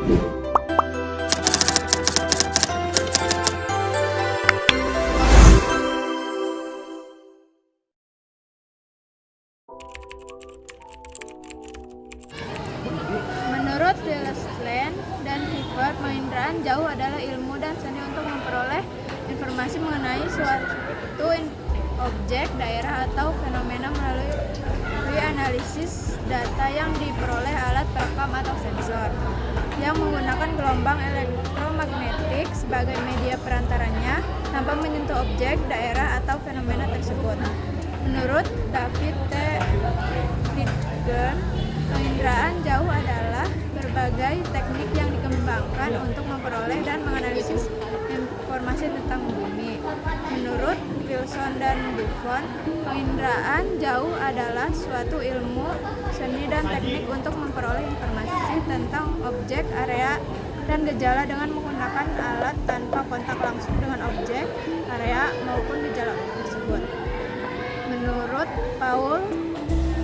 Menurut Delaslane dan Hibbert, penginderaan jauh adalah ilmu dan seni untuk memperoleh informasi mengenai suatu objek, daerah, atau fenomena melalui analisis data yang diperoleh alat perekam atau sensor yang menggunakan gelombang elektromagnetik sebagai media perantaranya tanpa menyentuh objek, daerah, atau fenomena tersebut. Menurut David T. Wittgen, penginderaan jauh adalah berbagai teknik yang dikembangkan untuk memperoleh dan menganalisis informasi tentang bumi. Menurut Wilson dan Buffon, penginderaan jauh adalah suatu ilmu, seni, dan teknik untuk memperoleh informasi tentang objek, area, dan gejala dengan menggunakan alat tanpa kontak langsung dengan objek, area, maupun gejala tersebut. Menurut Paul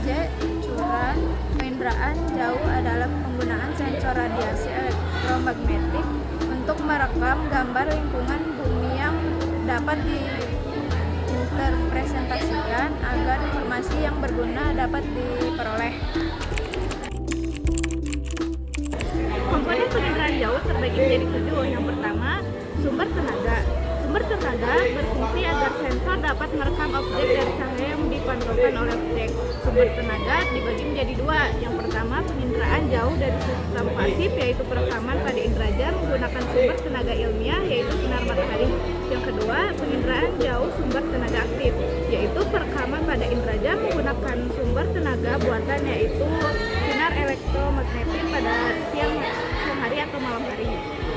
J. Juran, penginderaan jauh adalah penggunaan sensor radiasi elektromagnetik untuk merekam gambar lingkungan bumi yang dapat diinterpretasikan agar informasi yang berguna dapat diperoleh. Komponen penginderaan jauh terbagi menjadi 7. Yang pertama, sumber tenaga. Sumber tenaga berfungsi agar sensor dapat merekam objek dari cahaya yang dipantulkan oleh objek. Sumber tenaga dibagi menjadi 2. Yang pertama, penginderaan jauh dari sistem pasif, yaitu perekaman pada indera menggunakan sumber tenaga ilmiah, yaitu sinar matahari. Yang kedua, penginderaan jauh sumber tenaga aktif, yaitu perekaman pada indera menggunakan sumber tenaga buatan, yaitu sinar elektromagnetik pada siang hari atau malam hari.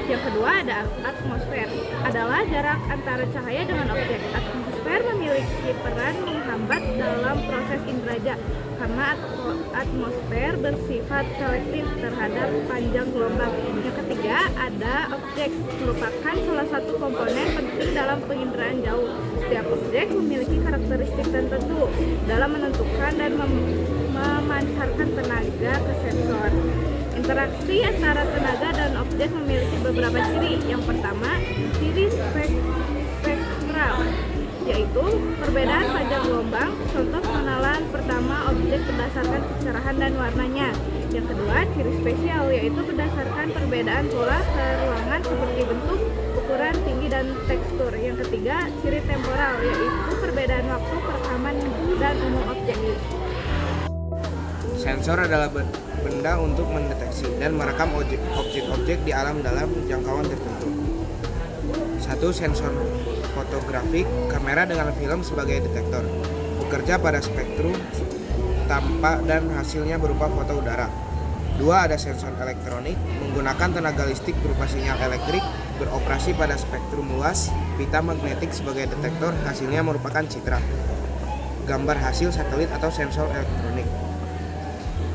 Yang kedua ada atmosfer, adalah jarak antara cahaya dengan objek. Atmosfer memiliki peran menghambat dalam proses indera karena atmosfer bersifat selektif terhadap panjang gelombang. Yang ketiga ada objek, merupakan salah satu komponen penting dalam penginderaan jauh. Setiap objek memiliki karakteristik tertentu dalam menentukan dan memancarkan tenaga ke sensor. Interaksi antara tenaga dan objek memiliki beberapa ciri. Yang pertama, ciri spektral, yaitu perbedaan panjang gelombang. Contoh pengenalan pertama objek berdasarkan kecerahan dan warnanya. Yang kedua, ciri spesial, yaitu berdasarkan perbedaan pola keruangan seperti bentuk, ukuran, tinggi, dan tekstur. Yang ketiga, ciri temporal, yaitu perbedaan waktu perekaman dan umum objek. Sensor adalah benda untuk mendeteksi dan merekam objek-objek di alam dalam jangkauan tertentu. 1. Sensor fotografik, kamera dengan film sebagai detektor, bekerja pada spektrum tampak dan hasilnya berupa foto udara. 2. Ada sensor elektronik, menggunakan tenaga listrik berupa sinyal elektrik, beroperasi pada spektrum luas, pita magnetik sebagai detektor, hasilnya merupakan citra, gambar hasil satelit atau sensor elektronik.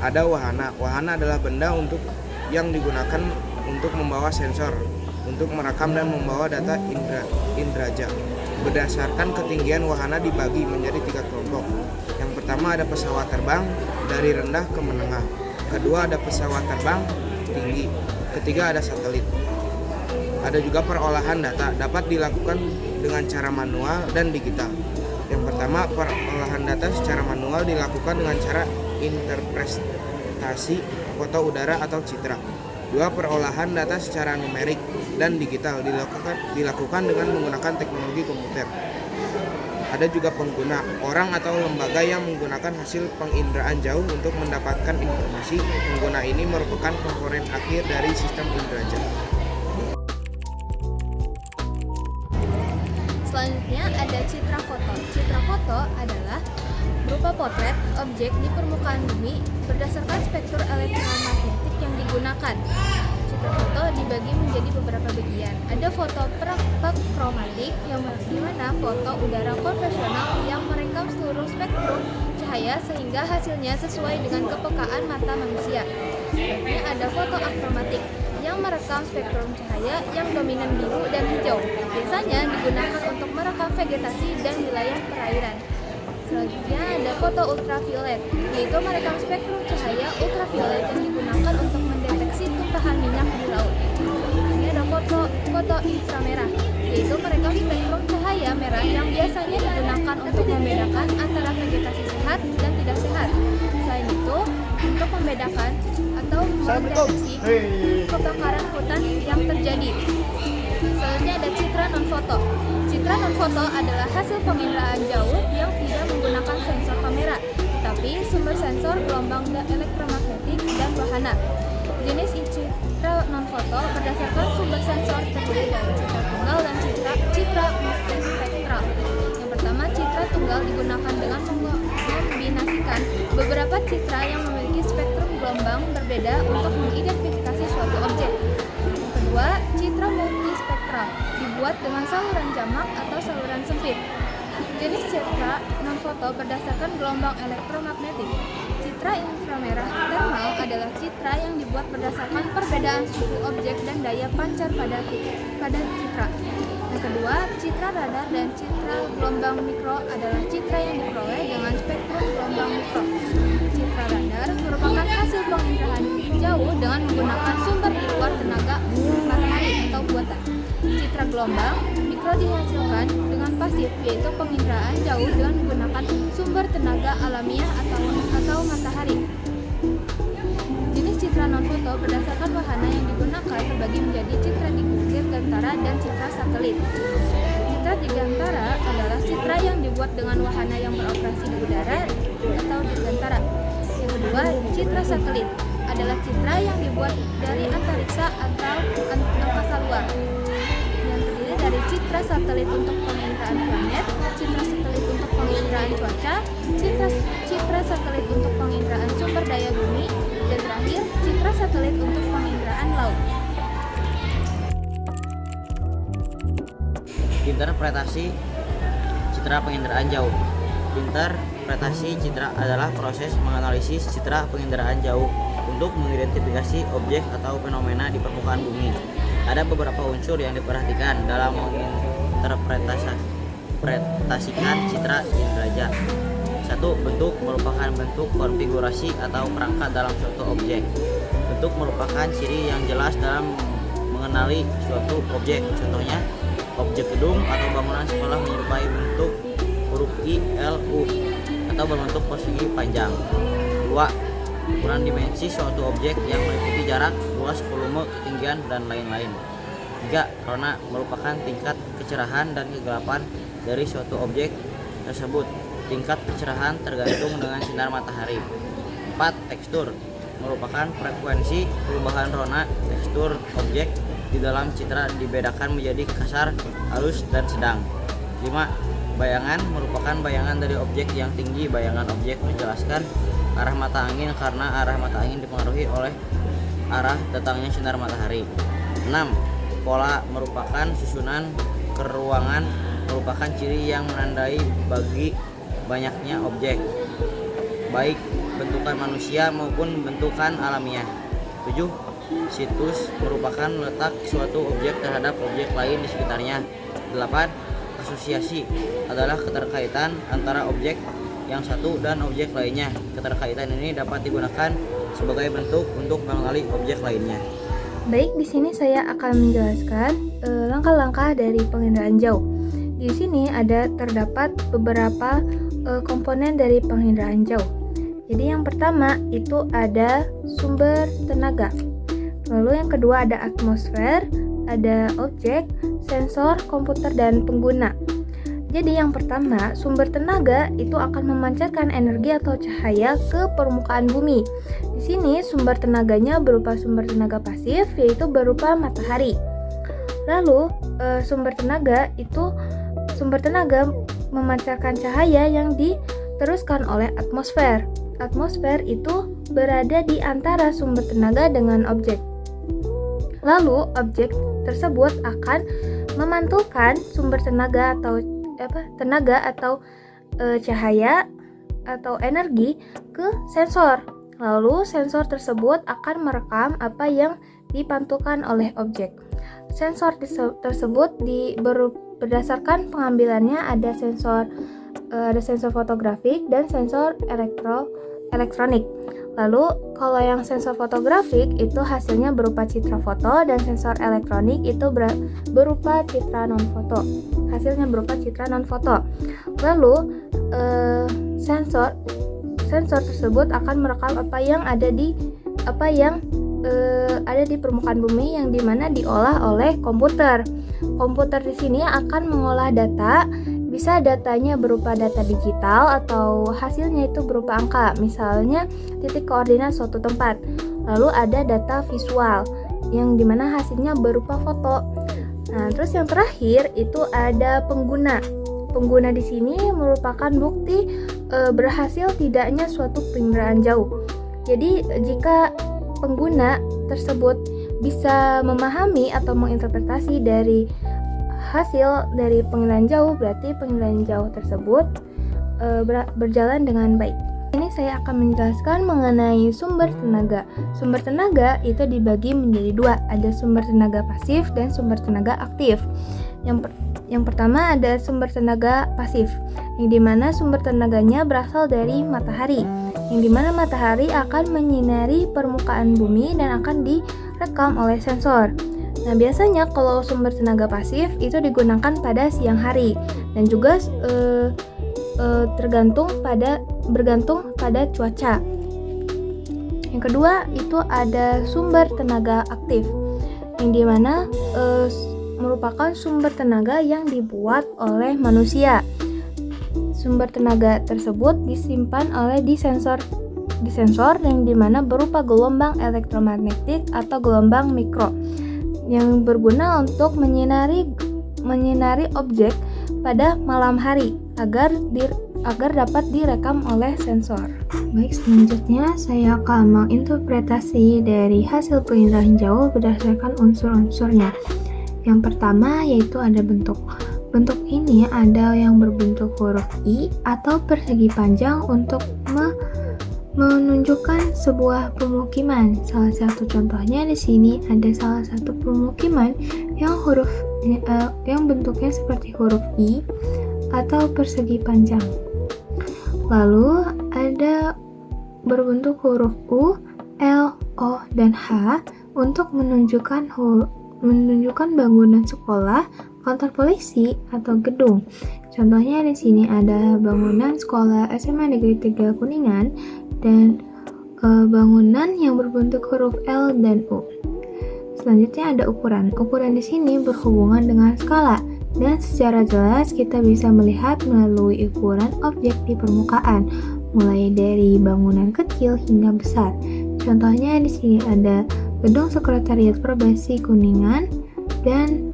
Ada wahana. Wahana adalah benda yang digunakan untuk membawa sensor, untuk merekam dan membawa data inderaja. Berdasarkan ketinggian, wahana dibagi menjadi 3 kelompok. Yang pertama ada pesawat terbang dari rendah ke menengah. Kedua ada pesawat terbang tinggi. Ketiga ada satelit. Ada juga perolahan data, dapat dilakukan dengan cara manual dan digital. Yang pertama, perolahan data secara manual dilakukan dengan cara interpretasi foto udara atau citra. 2. Perolahan data secara numerik dan digital dilakukan dengan menggunakan teknologi komputer. Ada juga pengguna, orang atau lembaga yang menggunakan hasil penginderaan jauh untuk mendapatkan informasi. Pengguna ini merupakan komponen akhir dari sistem inderaja. Selanjutnya ada citra foto. Citra foto adalah berupa potret objek di permukaan bumi berdasarkan spektrum elektromagnetik yang digunakan. Citra foto dibagi menjadi beberapa bagian. Ada foto kromatik yang dimana foto udara konvensional yang merekam seluruh spektrum cahaya sehingga hasilnya sesuai dengan kepekaan mata manusia. Selanjutnya ada foto akromatik yang merekam spektrum cahaya yang dominan biru dan hijau. Biasanya digunakan untuk merekam vegetasi dan wilayah perairan. Selanjutnya ada foto ultraviolet, yaitu merekam spektrum cahaya ultraviolet yang digunakan untuk mendeteksi tumpahan minyak di laut. fotoinframerah, yaitu merekam spektrum cahaya merah yang biasanya digunakan untuk membedakan antara vegetasi sehat dan tidak sehat. Selain itu, untuk membedakan atau mendeteksi kebakaran hutan yang terjadi. Selanjutnya ada citra non-foto. Citra non-foto adalah hasil penginderaan jauh yang tidak menggunakan sensor kamera, tetapi sumber sensor gelombang elektromagnetik dan wahana. Jenis citra non-foto berdasarkan sumber sensor terdiri dari citra tunggal dan citra multispektral. Yang pertama, citra tunggal digunakan dengan mengombinasikan beberapa citra yang memiliki spektrum gelombang berbeda untuk mengidentifikasi suatu objek. Yang kedua, citra multispektral dibuat dengan saluran jamak atau saluran sempit. Jenis citra non-foto berdasarkan gelombang elektromagnetik. Citra inframerah thermal adalah citra yang dibuat berdasarkan perbedaan suhu objek dan daya pancar pada citra. Yang kedua, citra radar dan citra gelombang mikro adalah citra yang diperoleh dengan spektrum gelombang mikro. Citra radar merupakan hasil penginderaan jauh dengan menggunakan sumber di luar tenaga matahari atau buatan. Citra gelombang mikro dihasilkan dengan pasif, yaitu penginderaan jauh dengan menggunakan sumber tenaga alamiah atau matahari. Jenis citra non-foto berdasarkan wahana yang digunakan terbagi menjadi citra dirgantara dan citra satelit. Citra dirgantara adalah citra yang dibuat dengan wahana yang beroperasi di udara atau dirgantara. Yang kedua, citra satelit adalah citra yang dibuat dari antariksa atau angkasa luar. Yang terdiri dari citra satelit untuk penginderaan planet, citra satelit untuk penginderaan cuaca, citra satelit untuk penginderaan sumber daya bumi, dan terakhir citra satelit untuk penginderaan laut. Interpretasi citra penginderaan jauh. Interpretasi citra adalah proses menganalisis citra penginderaan jauh untuk mengidentifikasi objek atau fenomena di permukaan bumi. Ada beberapa unsur yang diperhatikan dalam menginterpretasikan citra inderaja. 1. Bentuk merupakan bentuk konfigurasi atau perangkat dalam suatu objek. Bentuk merupakan ciri yang jelas dalam mengenali suatu objek. Contohnya, objek gedung atau bangunan sekolah menyerupai bentuk huruf I, L, U atau berbentuk persegi panjang. 2. Ukuran dimensi suatu objek yang meliputi jarak, luas, volume, ketinggian, dan lain-lain. 3. Rona merupakan tingkat kecerahan dan kegelapan dari suatu objek tersebut. Tingkat kecerahan tergantung dengan sinar matahari. 4. Tekstur merupakan frekuensi perubahan rona tekstur objek di dalam citra dibedakan menjadi kasar, halus, dan sedang. 5. Bayangan merupakan bayangan dari objek yang tinggi. Bayangan objek menjelaskan arah mata angin karena arah mata angin dipengaruhi oleh arah datangnya sinar matahari. 6. Pola merupakan susunan keruangan, merupakan ciri yang menandai bagi banyaknya objek, baik bentukan manusia maupun bentukan alamiah. 7. Situs merupakan letak suatu objek terhadap objek lain di sekitarnya. 8. Asosiasi adalah keterkaitan antara objek yang satu dan objek lainnya. Keterkaitan ini dapat digunakan sebagai bentuk untuk mengenali objek lainnya. Baik, di sini saya akan menjelaskan langkah-langkah dari penginderaan jauh. Di sini terdapat beberapa komponen dari penginderaan jauh. Jadi yang pertama itu ada sumber tenaga. Lalu yang kedua ada atmosfer, ada objek, sensor, komputer, dan pengguna. Jadi yang pertama, sumber tenaga itu akan memancarkan energi atau cahaya ke permukaan bumi. Di sini sumber tenaganya berupa sumber tenaga pasif, yaitu berupa matahari. Lalu sumber tenaga memancarkan cahaya yang diteruskan oleh atmosfer. Atmosfer itu berada di antara sumber tenaga dengan objek. Lalu objek tersebut akan memantulkan sumber tenaga atau cahaya atau energi ke sensor. Lalu sensor tersebut akan merekam apa yang dipantulkan oleh objek. Sensor tersebut berdasarkan pengambilannya ada sensor fotografik dan sensor elektronik. Lalu kalau yang sensor fotografik itu hasilnya berupa citra foto dan sensor elektronik itu berupa citra non-foto. Hasilnya berupa citra non-foto. Lalu sensor tersebut akan merekam apa yang ada di permukaan bumi yang dimana diolah oleh komputer. Komputer di sini akan mengolah data. Bisa datanya berupa data digital atau hasilnya itu berupa angka, misalnya titik koordinat suatu tempat. Lalu ada data visual yang dimana hasilnya berupa foto. Nah, terus yang terakhir itu ada pengguna. Pengguna di sini merupakan bukti berhasil tidaknya suatu penginderaan jauh. Jadi jika pengguna tersebut bisa memahami atau menginterpretasi dari hasil dari penilaian jauh, berarti penilaian jauh tersebut berjalan dengan baik. Ini saya akan menjelaskan mengenai sumber tenaga. Sumber tenaga itu dibagi menjadi dua, ada sumber tenaga pasif dan sumber tenaga aktif. Yang pertama ada sumber tenaga pasif, yang dimana sumber tenaganya berasal dari matahari, yang dimana matahari akan menyinari permukaan bumi dan akan direkam oleh sensor. Nah, biasanya kalau sumber tenaga pasif itu digunakan pada siang hari dan juga bergantung pada cuaca. Yang kedua itu ada sumber tenaga aktif, yang dimana merupakan sumber tenaga yang dibuat oleh manusia. Sumber tenaga tersebut disimpan di sensor yang dimana berupa gelombang elektromagnetik atau gelombang mikro yang berguna untuk menyinari objek pada malam hari agar dapat direkam oleh sensor. Baik, selanjutnya saya akan menginterpretasi dari hasil penginderaan jauh berdasarkan unsur-unsurnya. Yang pertama yaitu ada bentuk. Bentuk ini ada yang berbentuk huruf I atau persegi panjang untuk menunjukkan sebuah pemukiman. Salah satu contohnya di sini ada salah satu pemukiman yang bentuknya seperti huruf I atau persegi panjang. Lalu ada berbentuk huruf U, L, O, dan H untuk menunjukkan bangunan sekolah, kantor polisi, atau gedung. Contohnya di sini ada bangunan sekolah SMA Negeri 3 Kuningan dan bangunan yang berbentuk huruf L dan U. Selanjutnya ada ukuran. Ukuran di sini berhubungan dengan skala dan secara jelas kita bisa melihat melalui ukuran objek di permukaan, mulai dari bangunan kecil hingga besar. Contohnya di sini ada gedung sekretariat Perbasi Kuningan dan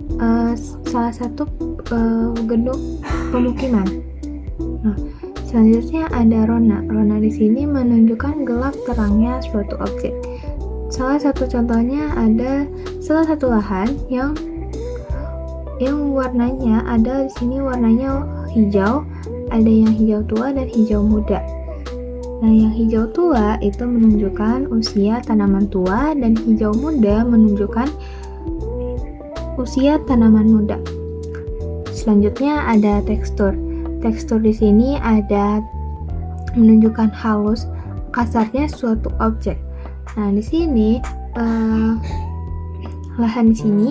salah satu gedung pemukiman. Nah, selanjutnya ada rona. Rona di sini menunjukkan gelap terangnya suatu objek. Salah satu contohnya ada salah satu lahan yang warnanya ada di sini warnanya hijau, ada yang hijau tua dan hijau muda. Nah, yang hijau tua itu menunjukkan usia tanaman tua dan hijau muda menunjukkan usia tanaman muda. Selanjutnya ada tekstur. Tekstur di sini ada menunjukkan halus, kasarnya suatu objek. Nah, di sini lahan di sini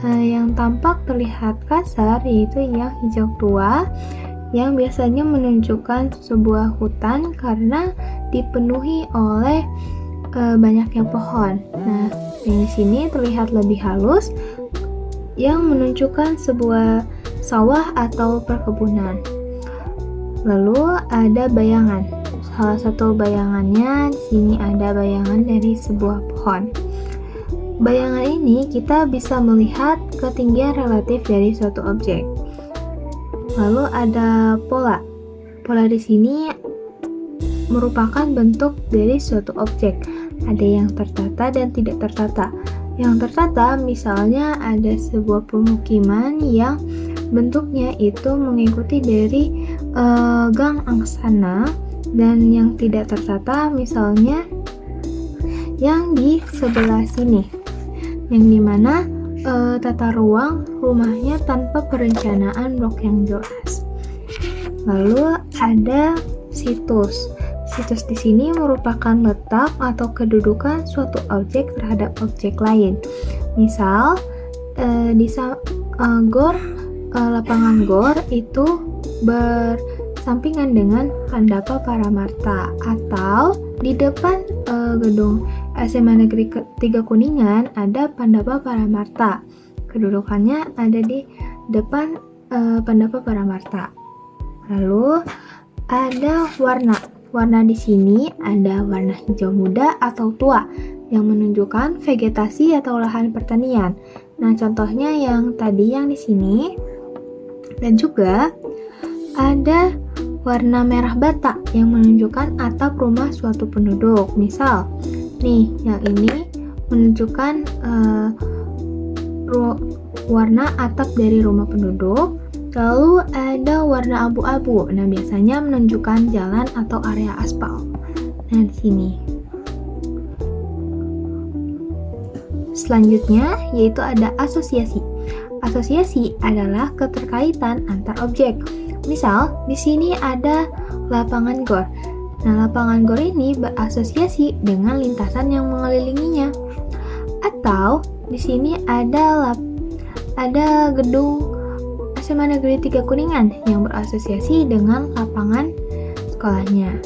yang tampak terlihat kasar yaitu yang hijau tua, yang biasanya menunjukkan sebuah hutan karena dipenuhi oleh banyaknya pohon. Nah, yang di sini terlihat lebih halus, yang menunjukkan sebuah sawah atau perkebunan. Lalu ada bayangan. Salah satu bayangannya di sini ada bayangan dari sebuah pohon. Bayangan ini kita bisa melihat ketinggian relatif dari suatu objek. Lalu ada pola. Pola di sini merupakan bentuk dari suatu objek. Ada yang tertata dan tidak tertata. Yang tertata misalnya ada sebuah pemukiman yang bentuknya itu mengikuti dari gang angsana, dan yang tidak tertata misalnya yang di sebelah sini, yang dimana tata ruang rumahnya tanpa perencanaan blok yang jelas. Lalu ada situs. Situs di sini merupakan letak atau kedudukan suatu objek terhadap objek lain. Misal, lapangan GOR itu bersampingan dengan Pandapa Paramarta, atau di depan gedung SMA Negeri 3 Kuningan ada Pandapa Paramarta. Kedudukannya ada di depan Pandapa Paramarta. Lalu ada warna. Warna di sini ada warna hijau muda atau tua yang menunjukkan vegetasi atau lahan pertanian. Nah, contohnya yang tadi yang di sini. Dan juga ada warna merah bata yang menunjukkan atap rumah suatu penduduk. Misal, nih yang ini menunjukkan warna atap dari rumah penduduk. Lalu ada warna abu-abu. Nah, biasanya menunjukkan jalan atau area aspal. Nah, di sini. Selanjutnya yaitu ada asosiasi. Asosiasi adalah keterkaitan antar objek. Misal, di sini ada lapangan GOR. Nah, lapangan GOR ini berasosiasi dengan lintasan yang mengelilinginya. Atau di sini ada gedung SMA Negeri 3 Kuningan yang berasosiasi dengan lapangan sekolahnya.